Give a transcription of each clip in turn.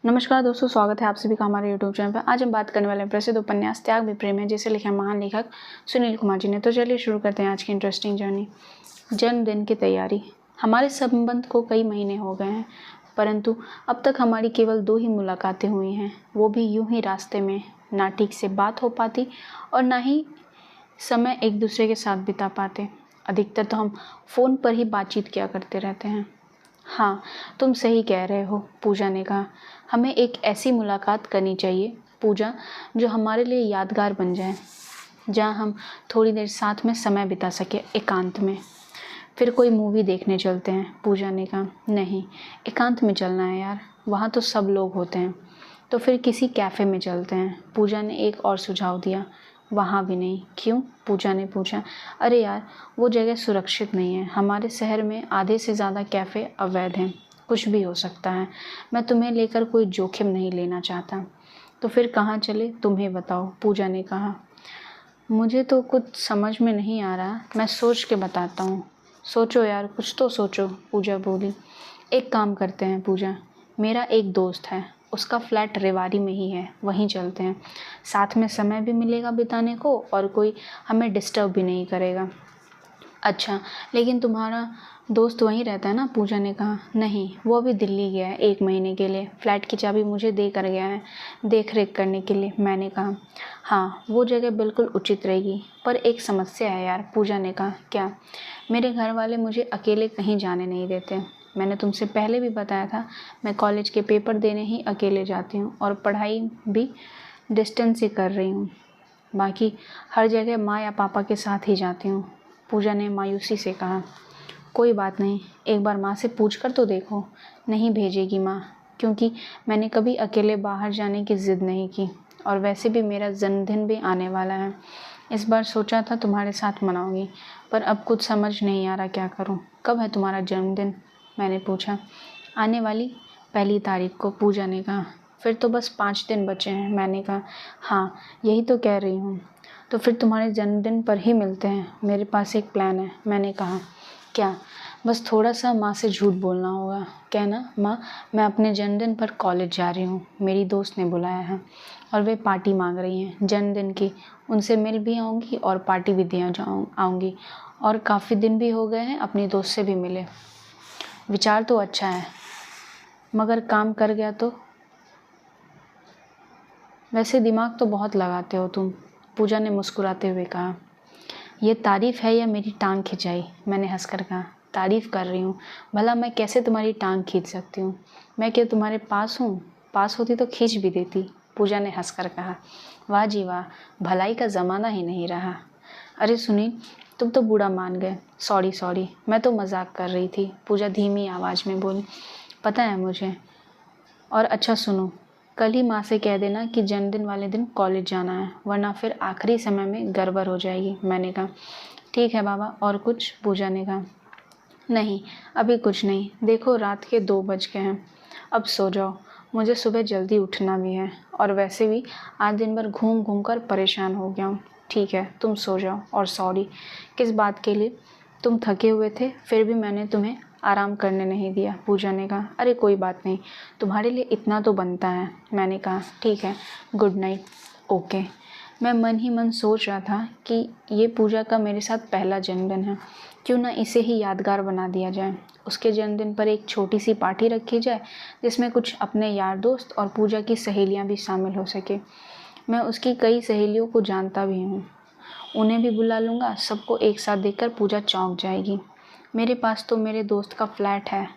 नमस्कार दोस्तों, स्वागत है आप सभी का हमारे यूट्यूब चैनल पर। आज हम बात करने वाले हैं प्रसिद्ध उपन्यास त्याग भी प्रेम है, जिसे लिखा है महान लेखक सुनील कुमार जी ने। तो चलिए शुरू करते हैं आज की इंटरेस्टिंग जर्नी। जन्मदिन की तैयारी। हमारे संबंध को कई महीने हो गए हैं, परंतु अब तक हमारी केवल 2 ही मुलाकातें हुई हैं, वो भी यूं ही रास्ते में। ना ठीक से बात हो पाती और ना ही समय एक दूसरे के साथ बिता पाते। अधिकतर तो हम फ़ोन पर ही बातचीत किया करते रहते हैं। हाँ, तुम सही कह रहे हो, पूजा ने कहा। हमें एक ऐसी मुलाकात करनी चाहिए पूजा, जो हमारे लिए यादगार बन जाए, जहाँ हम थोड़ी देर साथ में समय बिता सके, एकांत में। फिर कोई मूवी देखने चलते हैं, पूजा ने कहा। नहीं, एकांत में चलना है यार, वहाँ तो सब लोग होते हैं। तो फिर किसी कैफ़े में चलते हैं, पूजा ने एक और सुझाव दिया। वहाँ भी नहीं। क्यों? पूजा ने पूछा। अरे यार, वो जगह सुरक्षित नहीं है। हमारे शहर में आधे से ज़्यादा कैफ़े अवैध हैं, कुछ भी हो सकता है। मैं तुम्हें लेकर कोई जोखिम नहीं लेना चाहता। तो फिर कहाँ चले, तुम्हें बताओ, पूजा ने कहा। मुझे तो कुछ समझ में नहीं आ रहा, मैं सोच के बताता हूँ। सोचो यार, कुछ तो सोचो, पूजा बोली। एक काम करते हैं पूजा, मेरा एक दोस्त है, उसका फ्लैट रेवाड़ी में ही है, वहीं चलते हैं। साथ में समय भी मिलेगा बिताने को और कोई हमें डिस्टर्ब भी नहीं करेगा। अच्छा, लेकिन तुम्हारा दोस्त वहीं रहता है ना, पूजा ने कहा। नहीं, वो अभी दिल्ली गया है 1 महीने के लिए। फ्लैट की चाबी मुझे दे कर गया है, देख रेख करने के लिए, मैंने कहा। हाँ, वो जगह बिल्कुल उचित रहेगी, पर एक समस्या है यार, पूजा ने कहा। क्या? मेरे घर वाले मुझे अकेले कहीं जाने नहीं देते। मैंने तुमसे पहले भी बताया था, मैं कॉलेज के पेपर देने ही अकेले जाती हूँ और पढ़ाई भी डिस्टेंस ही कर रही हूँ। बाकी हर जगह माँ या पापा के साथ ही जाती हूँ, पूजा ने मायूसी से कहा। कोई बात नहीं, एक बार माँ से पूछ कर तो देखो। नहीं भेजेगी माँ, क्योंकि मैंने कभी अकेले बाहर जाने की ज़िद नहीं की, और वैसे भी मेरा जन्मदिन भी आने वाला है। इस बार सोचा था तुम्हारे साथ मनाऊंगी, पर अब कुछ समझ नहीं आ रहा क्या करूँ। कब है तुम्हारा जन्मदिन? मैंने पूछा। आने वाली 1 तारीख को, पूजा ने कहा। फिर तो बस 5 दिन बचे हैं, मैंने कहा। हाँ, यही तो कह रही हूँ। तो फिर तुम्हारे जन्मदिन पर ही मिलते हैं, मेरे पास एक प्लान है, मैंने कहा। क्या? बस थोड़ा सा माँ से झूठ बोलना होगा। कहना, माँ मैं अपने जन्मदिन पर कॉलेज जा रही हूँ, मेरी दोस्त ने बुलाया है और वे पार्टी मांग रही हैं जन्मदिन की। उनसे मिल भी आऊँगी और पार्टी भी दे आऊँगी, और काफ़ी दिन भी हो गए हैं अपनी दोस्त से भी मिले। विचार तो अच्छा है, मगर काम कर गया तो? वैसे दिमाग तो बहुत लगाते हो तुम, पूजा ने मुस्कुराते हुए कहा। ये तारीफ़ है या मेरी टांग खिंचाई? मैंने हंसकर कहा। तारीफ़ कर रही हूँ, भला मैं कैसे तुम्हारी टांग खींच सकती हूँ? मैं क्या तुम्हारे पास हूँ? पास होती तो खींच भी देती, पूजा ने हंसकर कहा। वाह जी वाह, भलाई का ज़माना ही नहीं रहा। अरे सुनील, तुम तो बूढ़ा मान गए। सॉरी सॉरी, मैं तो मजाक कर रही थी, पूजा धीमी आवाज़ में बोली। पता है मुझे। और अच्छा सुनो, कल ही माँ से कह देना कि जन्मदिन वाले दिन कॉलेज जाना है, वरना फिर आखिरी समय में गड़बड़ हो जाएगी, मैंने कहा। ठीक है बाबा, और कुछ? पूजा ने कहा। नहीं, अभी कुछ नहीं, देखो रात के 2 बज गए हैं, अब सो जाओ, मुझे सुबह जल्दी उठना भी है, और वैसे भी आज दिन भर घूम घूम कर परेशान हो गया हूँ। ठीक है, तुम सो जाओ, और सॉरी। किस बात के लिए? तुम थके हुए थे, फिर भी मैंने तुम्हें आराम करने नहीं दिया, पूजा ने कहा। अरे कोई बात नहीं, तुम्हारे लिए इतना तो बनता है, मैंने कहा। ठीक है, गुड नाइट। ओके। मैं मन ही मन सोच रहा था कि ये पूजा का मेरे साथ पहला जन्मदिन है, क्यों ना इसे ही यादगार बना दिया जाए। उसके जन्मदिन पर एक छोटी सी पार्टी रखी जाए, जिसमें कुछ अपने यार दोस्त और पूजा की सहेलियां भी शामिल हो सके। मैं उसकी कई सहेलियों को जानता भी हूँ, उन्हें भी बुला लूँगा। सबको एक साथ देखकर पूजा चौंक जाएगी। मेरे पास तो मेरे दोस्त का फ्लैट है,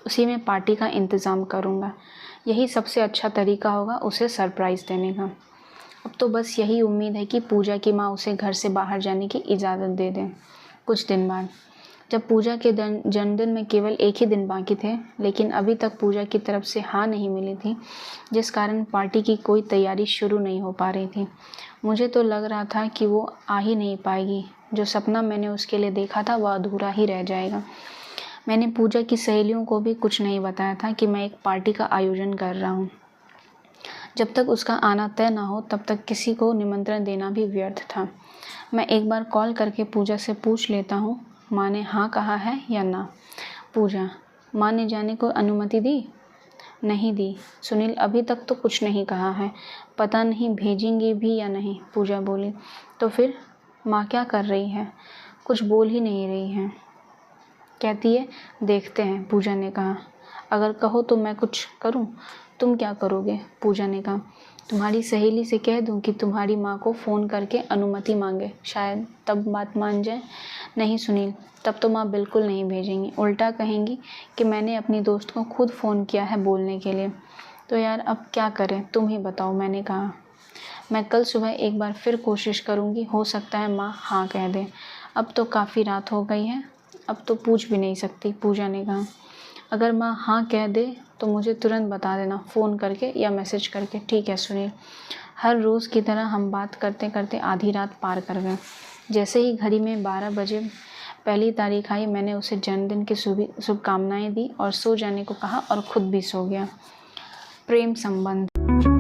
उसी में पार्टी का इंतज़ाम करूँगा। यही सबसे अच्छा तरीका होगा उसे सरप्राइज़ देने का। अब तो बस यही उम्मीद है कि पूजा की माँ उसे घर से बाहर जाने की इजाज़त दे दें। कुछ दिन बाद, जब पूजा के जन्मदिन में केवल 1 ही दिन बाकी थे, लेकिन अभी तक पूजा की तरफ से हाँ नहीं मिली थी, जिस कारण पार्टी की कोई तैयारी शुरू नहीं हो पा रही थी। मुझे तो लग रहा था कि वो आ ही नहीं पाएगी। जो सपना मैंने उसके लिए देखा था वह अधूरा ही रह जाएगा। मैंने पूजा की सहेलियों को भी कुछ नहीं बताया था कि मैं एक पार्टी का आयोजन कर रहा हूँ। जब तक उसका आना तय ना हो तब तक किसी को निमंत्रण देना भी व्यर्थ था। मैं एक बार कॉल करके पूजा से पूछ लेता हूँ, माँ ने हाँ कहा है या ना? पूजा, माँ ने जाने को अनुमति दी? नहीं दी। सुनील अभी तक तो कुछ नहीं कहा है, पता नहीं भेजेंगी भी या नहीं। पूजा बोली। तो फिर माँ क्या कर रही है? कुछ बोल ही नहीं रही है। कहती है देखते हैं, पूजा ने कहा। अगर कहो तो मैं कुछ करूं? तुम क्या करोगे? पूजा ने कहा। तुम्हारी सहेली से कह दूं कि तुम्हारी माँ को फ़ोन करके अनुमति मांगे, शायद तब बात मान जाए। नहीं सुनील, तब तो माँ बिल्कुल नहीं भेजेंगी, उल्टा कहेंगी कि मैंने अपनी दोस्त को खुद फ़ोन किया है बोलने के लिए। तो यार अब क्या करें, तुम ही बताओ। मैंने कहा मैं कल सुबह एक बार फिर कोशिश करूँगी, हो सकता है माँ हाँ कह दे। अब तो काफ़ी रात हो गई है, अब तो पूछ भी नहीं सकती। पूजा ने कहा। अगर माँ हाँ कह दे तो मुझे तुरंत बता देना, फ़ोन करके या मैसेज करके। ठीक है सुनील। हर रोज़ की तरह हम बात करते करते आधी रात पार कर गए। जैसे ही घड़ी में 12 बजे पहली तारीख आई, मैंने उसे जन्मदिन की शुभकामनाएं दी और सो जाने को कहा और खुद भी सो गया। प्रेम संबंध।